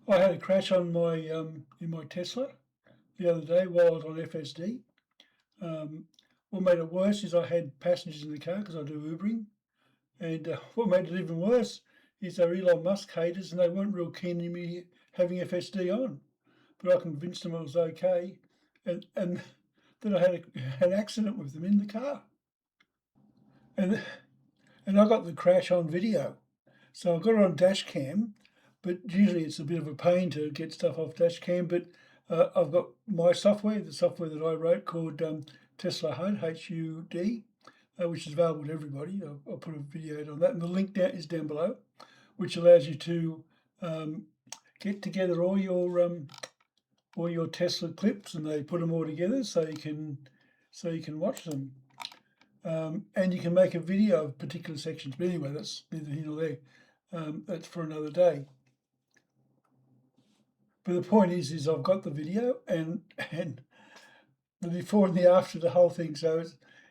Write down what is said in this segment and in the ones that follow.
I had a crash on my in my Tesla the other day while I was on FSD. Um, what made it worse is I had passengers in the car because I do Ubering, and what made it even worse is they're Elon Musk haters and they weren't real keen on me having FSD on. But I convinced them it was okay, and then I had an accident with them in the car, and and I got the crash on video. So I got it on dash cam, but usually it's a bit of a pain to get stuff off dash cam. But I've got my software, the software that I wrote called TeslaHUD, HUD, which is available to everybody. I'll put a video on that, and the link is down below, which allows you to get together all your Tesla clips, and they put them all together so you can watch them. And you can make a video of particular sections. But anyway, that's neither here nor there. That's for another day. But the point is I've got the video and the before and the after the whole thing. So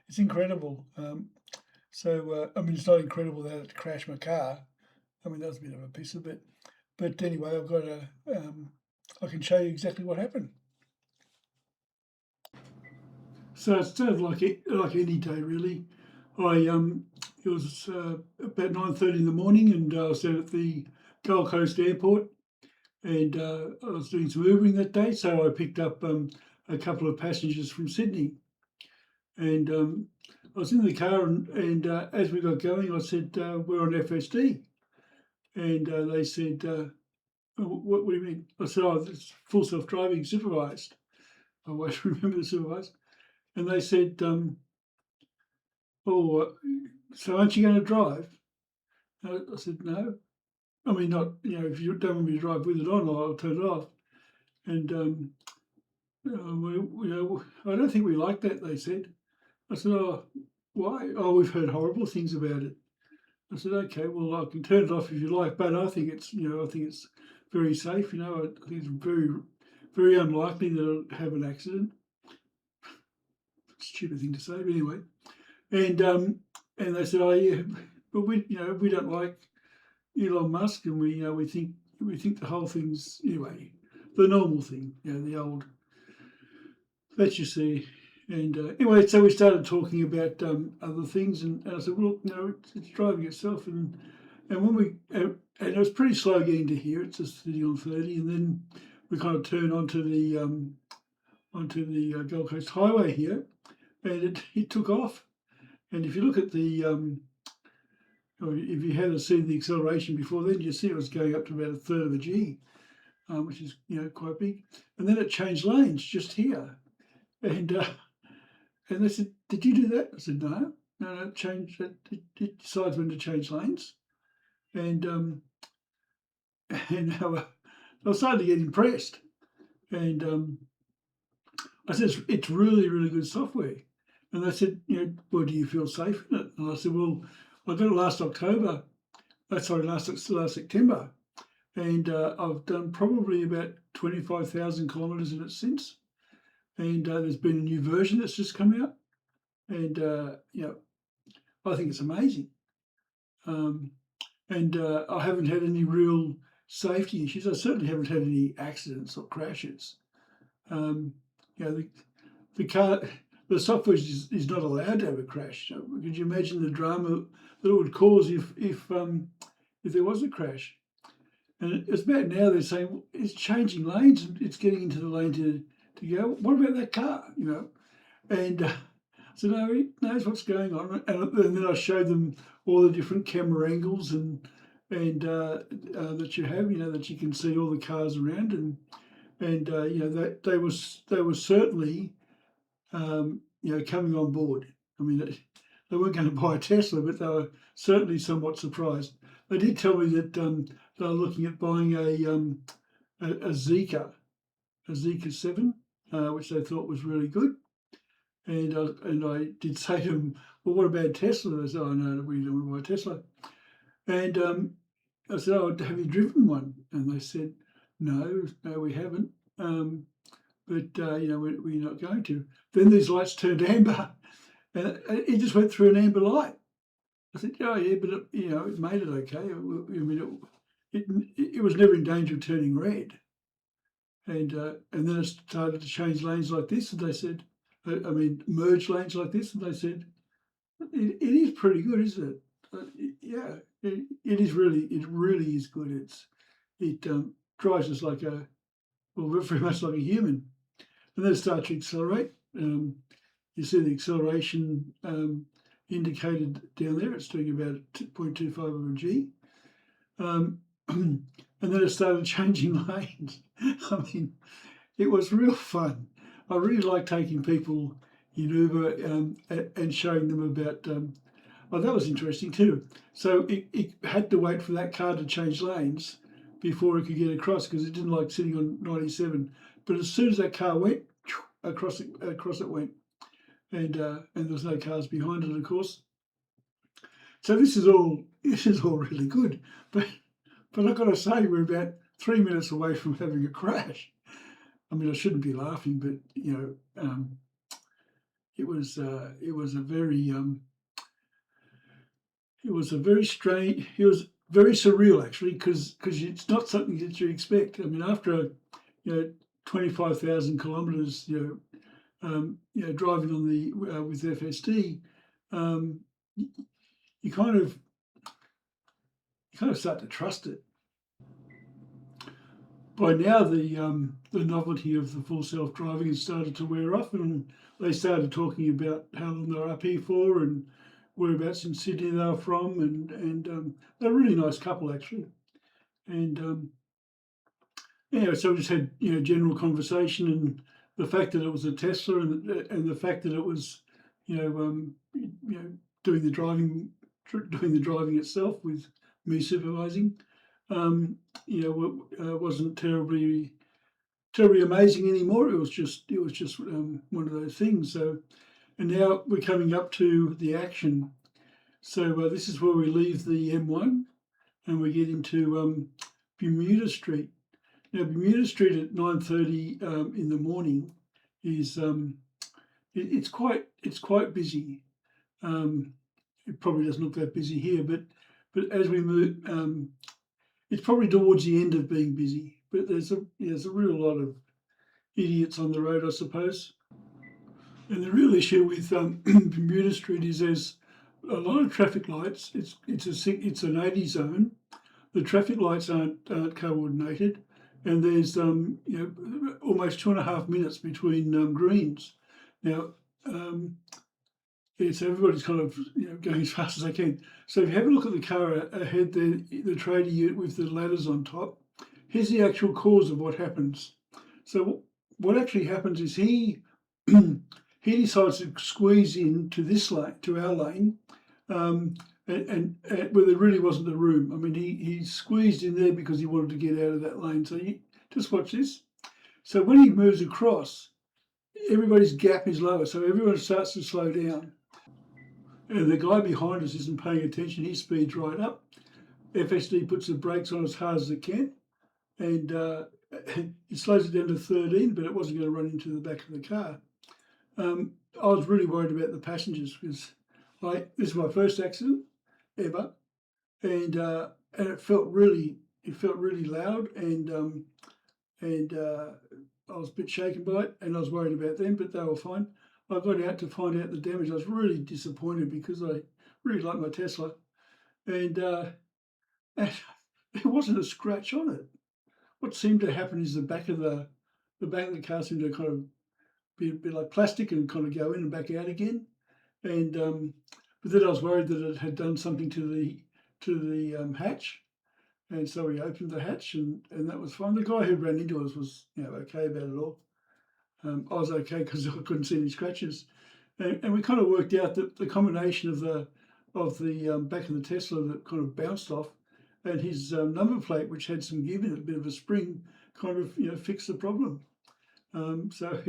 it's incredible. I mean, it's not incredible that it crashed my car. I mean, that was a bit of a piece of it. But anyway, I've got I can show you exactly what happened. So it's sort of like any day really. It was about 9:30 in the morning, and I was down at the Gold Coast Airport, and I was doing some Ubering that day, so I picked up a couple of passengers from Sydney, and I was in the car, and as we got going, I said we're on FSD, and they said, what do you mean? I said, oh, it's full self-driving supervised. I always remember the supervised. And they said, oh, so aren't you going to drive? I said, no. I mean, not, if you don't want me to drive with it on, I'll turn it off. And, I don't think we like that, they said. I said, oh, why? Oh, we've heard horrible things about it. I said, okay, well, I can turn it off if you like, but I think it's, I think it's very safe. I think it's very, very unlikely that it'll have an accident. Stupid thing to say, but anyway. And they said, oh yeah, but we don't like Elon Musk, and we think the whole thing's anyway the normal thing, the old that you see. And anyway, so we started talking about other things, and I said, well, look, it's driving itself, and when we and it was pretty slow getting to here. It's just 30 on 30, and then we kind of turn onto the Gold Coast Highway here, and it took off. And if you look at the or if you hadn't seen the acceleration before then, you see it was going up to about a third of a G, which is quite big. And then it changed lanes just here, and they said, "Did you do that?" I said, "No, it changed. It decides when to change lanes." And and I was starting to get impressed, and I said, "It's really, really good software." And they said, "Well, do you feel safe in it?" And I said, "Well, I got it last October. Last September, and I've done probably about 25,000 kilometres in it since. And there's been a new version that's just come out, and I think it's amazing. And I haven't had any real safety issues. I certainly haven't had any accidents or crashes. The car, the software is not allowed to have a crash. So could you imagine the drama that it would cause if there was a crash? And it's about now they're saying, well, it's changing lanes and it's getting into the lane to go. What about that car? And so no, he knows what's going on. And then I showed them all the different camera angles and that you have, that you can see all the cars around, and that they were certainly coming on board. I mean, they weren't going to buy a Tesla, but they were certainly somewhat surprised. They did tell me that they were looking at buying a Zeekr 7, which they thought was really good. And I did say to them, well, what about Tesla? They said, oh, no, we don't want to buy a Tesla. And I said, oh, have you driven one? And they said, no, we haven't. But we're not going to. Then these lights turned amber, and it just went through an amber light. I said, oh yeah, but it made it okay. I mean, it was never in danger of turning red. And then it started to change lanes like this, and they said, I mean, merge lanes like this, and they said, it is pretty good, isn't it? Yeah, it really is good. It drives us like very much like a human. And then it starts to accelerate. You see the acceleration indicated down there. It's doing about 0.25 of a G. And then it started changing lanes. I mean, it was real fun. I really like taking people in Uber and showing them about. Oh, that was interesting too. So it had to wait for that car to change lanes before it could get across because it didn't like sitting on 97. But as soon as that car went, across it went, and there was no cars behind it, of course. So this is all really good, but I've got to say we're about 3 minutes away from having a crash. I mean, I shouldn't be laughing, but it was a very strange. It was very surreal actually, because it's not something that you expect. I mean, after 25,000 kilometres, driving on the with FSD, you kind of start to trust it. By now, the novelty of the full self-driving has started to wear off, and they started talking about how long they're up here for and whereabouts in Sydney they were from, and they're a really nice couple actually. And so we just had general conversation, and the fact that it was a Tesla, and the fact that it was doing the driving itself with me supervising. Wasn't terribly amazing anymore. It was just one of those things. So, and now we're coming up to the action. So this is where we leave the M1 and we get into Bermuda Street. Now Bermuda Street at 9:30 in the morning is it's quite busy. It probably doesn't look that busy here, but as we move, it's probably towards the end of being busy. But there's a real lot of idiots on the road, I suppose. And the real issue with Bermuda Street is there's a lot of traffic lights. It's an 80 zone. The traffic lights aren't coordinated, and there's almost 2.5 minutes between greens. Now, so everybody's kind of going as fast as they can. So if you have a look at the car ahead there, the tradie with the ladders on top, here's the actual cause of what happens. So what actually happens is he he decides to squeeze into this lane, to our lane, and where there really wasn't the room. I mean, he squeezed in there because he wanted to get out of that lane. So just watch this. So when he moves across, everybody's gap is lower, so everyone starts to slow down. And the guy behind us isn't paying attention. He speeds right up. FSD puts the brakes on as hard as it can, and it slows it down to 13, but it wasn't going to run into the back of the car. I was really worried about the passengers because this is my first accident ever, and it felt really loud, and I was a bit shaken by it, and I was worried about them, but they were fine. I got out to find out the damage. I was really disappointed because I really like my Tesla, and there wasn't a scratch on it. What seemed to happen is the back of the car seemed to kind of be a bit like plastic and kind of go in and back out again. And but then I was worried that it had done something to the hatch, and so we opened the hatch, and that was fine. The guy who ran into us was okay about it all. I was okay because I couldn't see any scratches, and we kind of worked out that the combination of the back of the Tesla that kind of bounced off, and his number plate, which had some give in it, a bit of a spring, kind of fixed the problem. So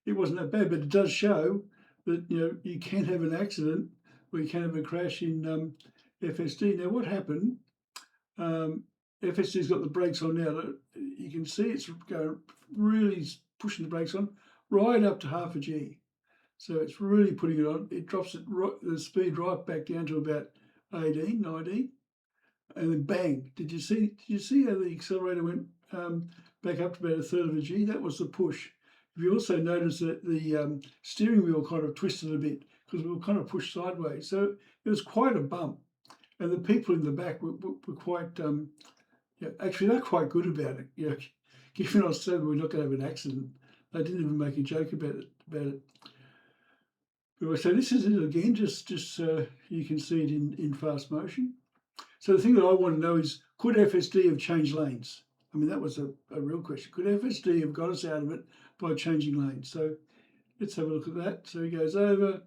it wasn't that bad, but it does show that you can have an accident, or you can have a crash in FSD. Now, what happened? FSD's got the brakes on now. You can see it's going really pushing the brakes on right up to half a G. So it's really putting it on. It drops the speed right back down to about 18, 19. and then bang. Did you see how the accelerator went back up to about 1/3 of a G? That was the push. If you also notice that the steering wheel kind of twisted a bit because we were kind of pushed sideways. So it was quite a bump. And the people in the back were quite, yeah, actually they're quite good about it. You know, given I said we're not going to have an accident, they didn't even make a joke about it. Anyway, so this is it again, just you can see it in fast motion. So the thing that I want to know is, could FSD have changed lanes? I mean, that was a real question. Could FSD have got us out of it by changing lanes? So let's have a look at that. So he goes over,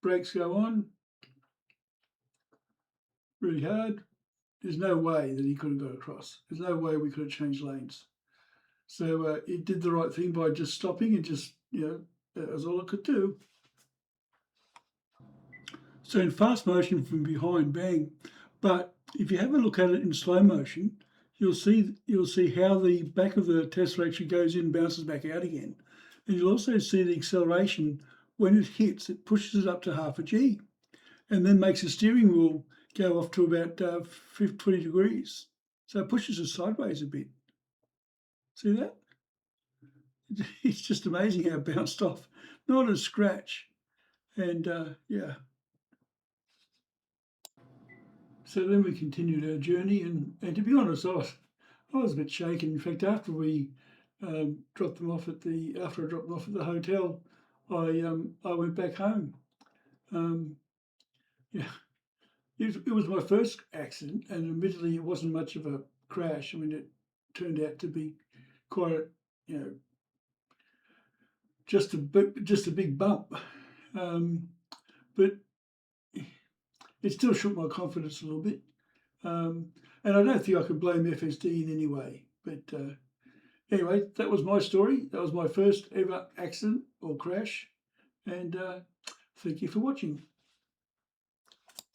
brakes go on, really hard. There's no way that he could have got across. There's no way we could have changed lanes. So it did the right thing by just stopping and just, that was all it could do. So in fast motion from behind, bang. But if you have a look at it in slow motion, you'll see how the back of the Tesla actually goes in and bounces back out again. And you'll also see the acceleration when it hits, it pushes it up to 1/2 a G and then makes the steering wheel go off to about 20 degrees. So it pushes us sideways a bit. See that? It's just amazing how it bounced off. Not a scratch. And yeah. So then we continued our journey, and to be honest, I was a bit shaken. In fact, after we dropped them off after I dropped them off at the hotel, I went back home. Yeah, it was my first accident, and admittedly, it wasn't much of a crash. I mean, it turned out to be quite, just a big bump, but it still shook my confidence a little bit. And I don't think I could blame FSD in any way. But anyway, that was my story. That was my first ever accident or crash. And thank you for watching.